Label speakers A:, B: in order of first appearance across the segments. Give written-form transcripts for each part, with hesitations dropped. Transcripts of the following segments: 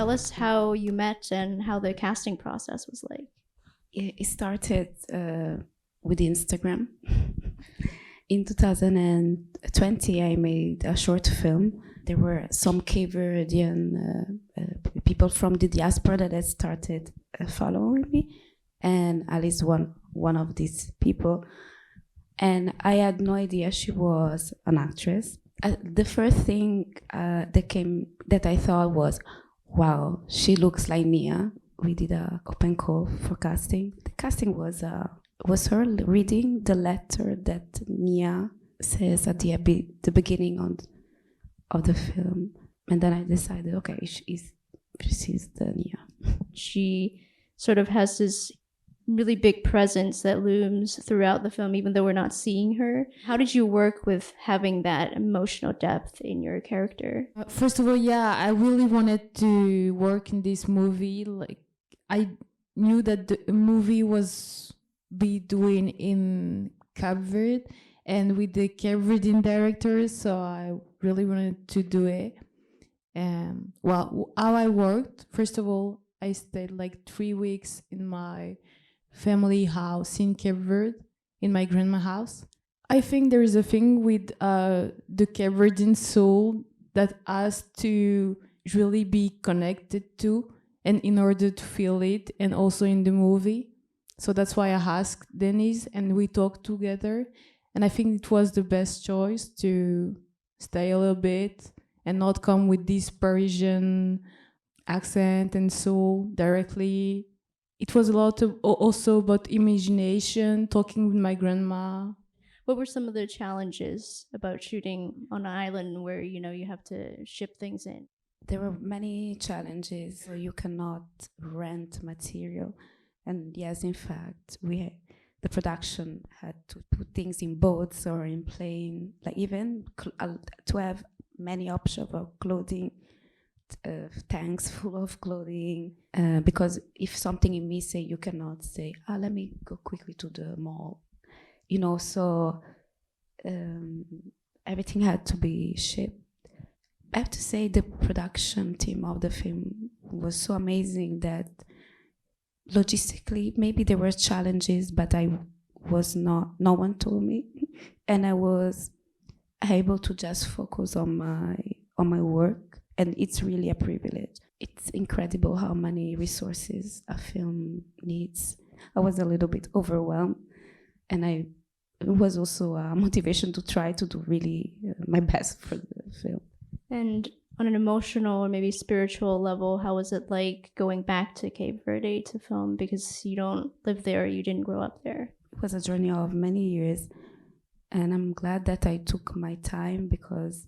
A: tell us how you met and how the casting process was like?
B: It started with Instagram. In 2020, I made a short film. There were some Cape Verdean people from the diaspora that had started following me, and Alice one of these people. And I had no idea she was an actress. The first thing that I thought was, wow, she looks like Nia. We did a open call for casting. The casting was her reading the letter that Nia says at the beginning of the film, and then I decided, okay, she's the Nia.
A: She sort of has this really big presence that looms throughout the film, even though we're not seeing her. How did you work with having that emotional depth in your character?
C: First of all, yeah, I really wanted to work in this movie. Like, I knew that the movie was be doing in Cape Verde and with the Cape Verdean director, so I really wanted to do it. Well, how I worked, first of all, I stayed like 3 weeks in my family house in Cape Verde, in my grandma's house. I think there is a thing with the Cape Verdean soul that has to really be connected to, and in order to feel it, and also in the movie. So that's why I asked Denise, and we talked together. And I think it was the best choice to stay a little bit and not come with this Parisian accent and soul directly. It was a lot of also about imagination, talking with my grandma.
A: What were some of the challenges about shooting on an island where, you have to ship things in?
B: There were many challenges. You cannot rent material. And yes, in fact, the production had to put things in boats or in plane, like even to have many options of clothing, tanks full of clothing, because if something is missing, you cannot say, let me go quickly to the mall. So everything had to be shipped. I have to say the production team of the film was so amazing that logistically, maybe there were challenges, but no one told me. And I was able to just focus on my work. And it's really a privilege. It's incredible how many resources a film needs. I was a little bit overwhelmed, and it was also a motivation to try to do really my best for the film.
A: And on an emotional or maybe spiritual level, how was it like going back to Cape Verde to film? Because you don't live there, you didn't grow up there.
B: It was a journey of many years, and I'm glad that I took my time, because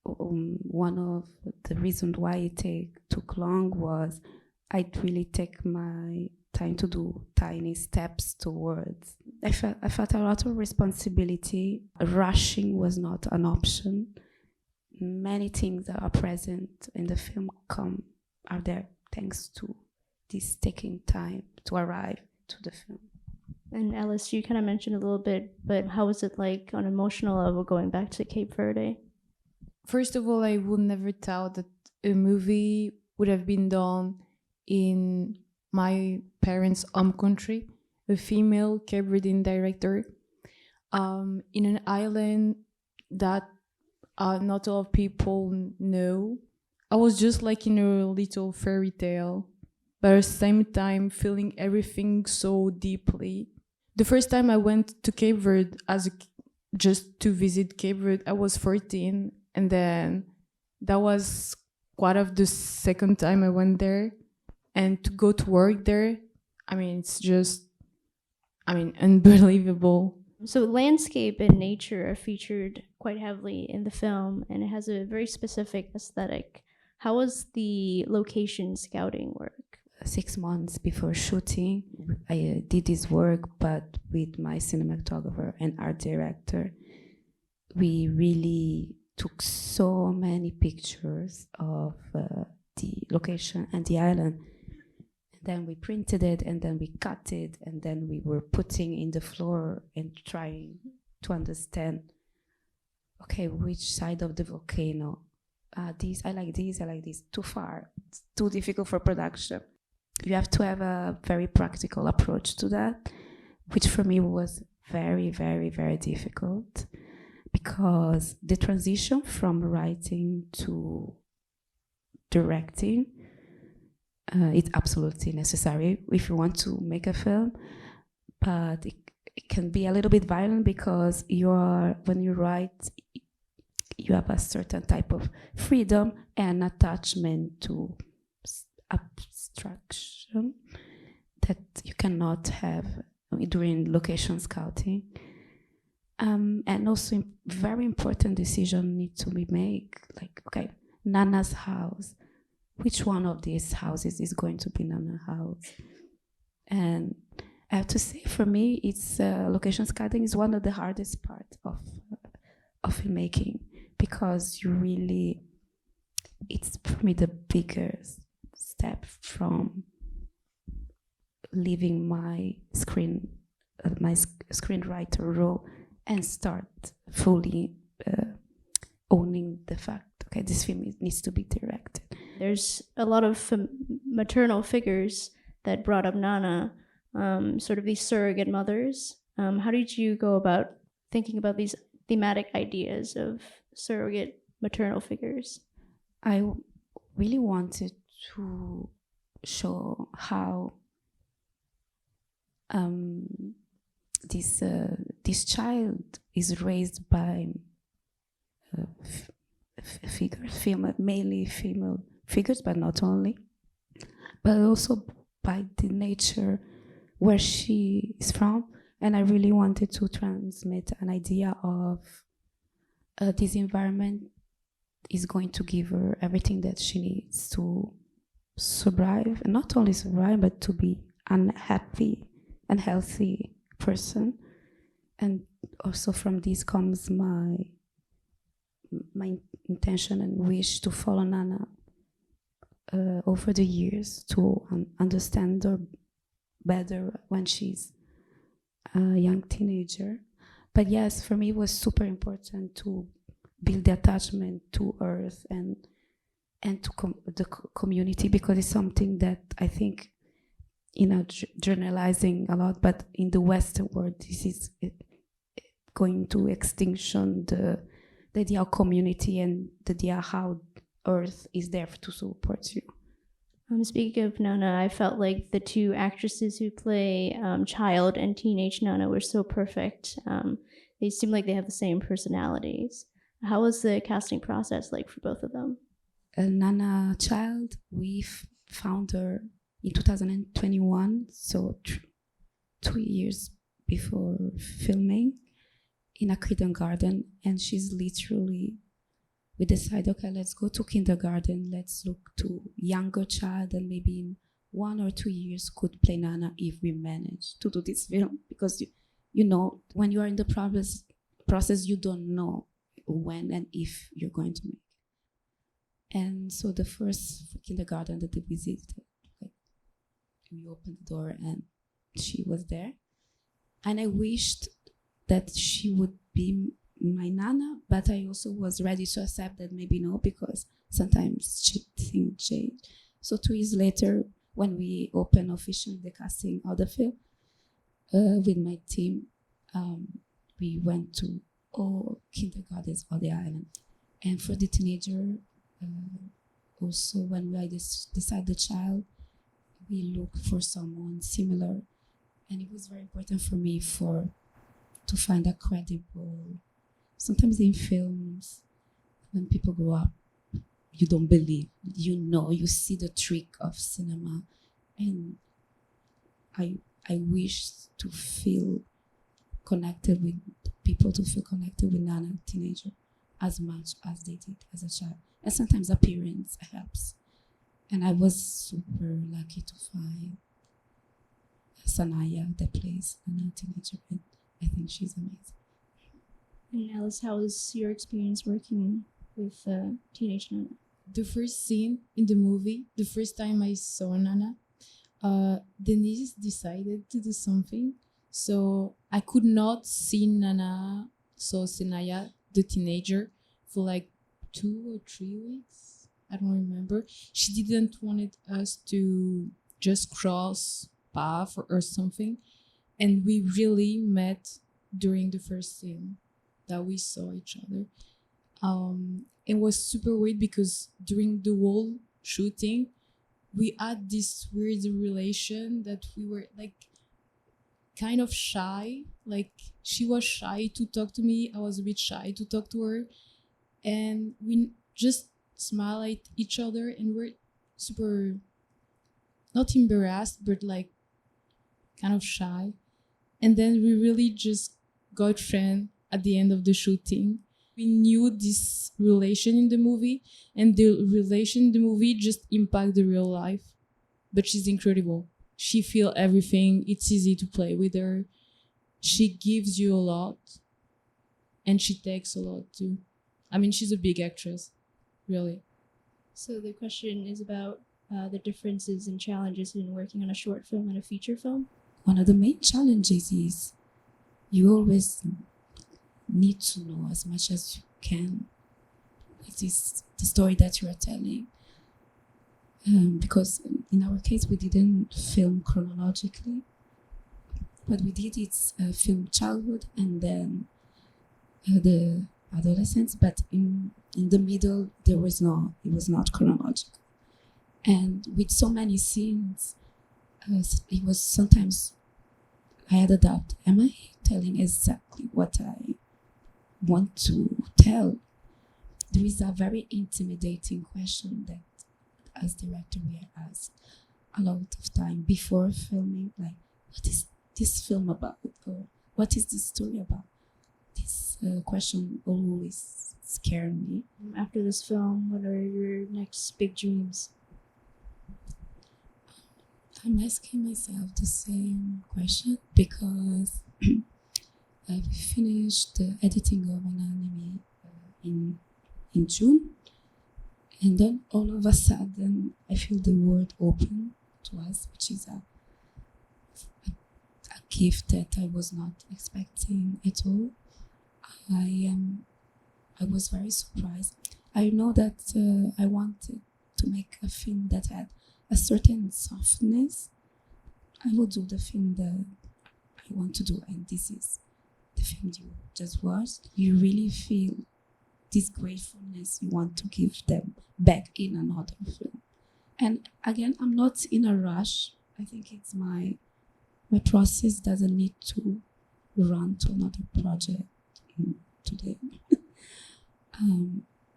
B: one of the reasons why it took long was I'd really take my time to do tiny steps towards. I felt a lot of responsibility. Rushing was not an option. Many things that are present in the film are there thanks to this taking time to arrive to the film.
A: And Alice, you kind of mentioned a little bit, but how was it like on an emotional level going back to Cape Verde?
C: First of all, I would never thought that a movie would have been done in my parents' home country, a female Cape Verdean director, in an island that not a lot of people know. I was just like in a little fairy tale, but at the same time feeling everything so deeply. The first time I went to Cape Verde just to visit Cape Verde, I was 14. And then that was quite of the second time I went there. And to go to work there, it's just, unbelievable.
A: So landscape and nature are featured quite heavily in the film, and it has a very specific aesthetic. How was the location scouting work?
B: 6 months before shooting, I did this work, but with my cinematographer and art director, we really took so many pictures of the location and the island. And then we printed it, and then we cut it, and then we were putting in the floor and trying to understand, okay, which side of the volcano this, I like this, I like this, too far, it's too difficult for production. You have to have a very practical approach to that, which for me was very, very, very difficult, because the transition from writing to directing, it's absolutely necessary if you want to make a film, but it can be a little bit violent, because when you write, you have a certain type of freedom and attachment to abstraction that you cannot have during location scouting. And also very important decision need to be made, like, okay, Nana's house, which one of these houses is going to be Nana's house? And I have to say, for me, it's location scouting is one of the hardest parts of filmmaking, because it's for me the biggest step from leaving my screenwriter role and start fully owning the fact, okay, this film needs to be directed.
A: There's a lot of maternal figures that brought up Nana, sort of these surrogate mothers. How did you go about thinking about these thematic ideas of surrogate maternal figures?
B: I really wanted to show how this child is raised by mainly female figures, but not only, but also by the nature where she is from. And I really wanted to transmit an idea of this environment is going to give her everything that she needs to survive, and not only survive, but to be a happy and healthy person. And also from this comes my intention and wish to follow Nana over the years, to understand her better when she's a young teenager. But yes, for me it was super important to build the attachment to Earth and to the community, because it's something that I think, generalizing a lot, but in the Western world, this is going to extinction, the idea of community and the idea how Earth is there to support you.
A: Speaking of Nana, I felt like the two actresses who play child and teenage Nana were so perfect. They seem like they have the same personalities. How was the casting process like for both of them?
B: Nana Child, we found her in 2021, so 2 years before filming, in a kindergarten, and she's literally, we decided, okay, let's go to kindergarten, let's look to younger child, and maybe in 1 or 2 years could play Nana if we manage to do this film, because when you are in the process, you don't know when and if you're going to make. And so the first kindergarten that we visited, we opened the door and she was there, and I wished that she would be my Nana, but I also was ready to accept that maybe no, because sometimes things change. So 2 years later, when we opened officially the casting of the film with my team, we went to all kindergartens on the island. And for the teenager, also when I decide the child, we look for someone similar, and it was very important for me to find a credible. Sometimes in films, when people grow up, you don't believe, you see the trick of cinema, and I wish to feel connected with people, to feel connected with Nana, teenager, as much as they did as a child. And sometimes appearance helps. And I was super lucky to find Sanaya that plays Nana, teenager, and I think she's amazing.
A: And Alice, how was your experience working with teenage Nana?
C: The first scene in the movie, the first time I saw Nana, Denise decided to do something. So I could not see Nana, so Senaya, the teenager, for like 2 or 3 weeks. I don't remember. She didn't wanted us to just cross path or something. And we really met during the first scene that we saw each other. It was super weird because during the whole shooting, we had this weird relation that we were like kind of shy. Like she was shy to talk to me. I was a bit shy to talk to her. And we just smile at each other and we're super, not embarrassed, but like kind of shy. And then we really just got friends at the end of the shooting. We knew this relation in the movie, and the relation in the movie just impact the real life. But she's incredible. She feels everything. It's easy to play with her. She gives you a lot, and she takes a lot too. I mean, she's a big actress, really.
A: So the question is about the differences and challenges in working on a short film and a feature film.
B: One of the main challenges is you always need to know as much as you can what is the story that you are telling. Because in our case, we didn't film chronologically. What we did is film childhood and then the adolescence, but in the middle, it was not chronological. And with so many scenes, it was sometimes I had a doubt. Am I telling exactly what I want to tell? There is a very intimidating question that as director we are asked a lot of time before filming, like, what is this film about? Or what is this story about? This question always scared me.
A: After this film, what are your next big dreams?
B: I'm asking myself the same question because I finished the editing of HANAMI in June, and then all of a sudden I feel the world open to us, which is a gift that I was not expecting at all. I was very surprised. I know that I wanted to make a film that had a certain softness. I will do the film that I want to do, and this is the film you just watched. You really feel this gratefulness you want to give them back in another film. And again, I'm not in a rush. I think it's my process doesn't need to run to another project today.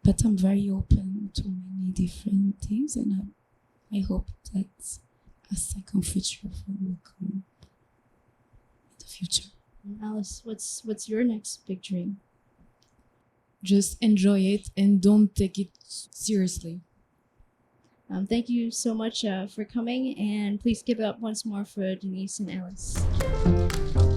B: But I'm very open to many different things, and I hope that a second feature film will come in the future.
A: Alice, what's your next big dream?
C: Just enjoy it and don't take it seriously.
A: Thank you so much for coming, and please give it up once more for Denise and Alice.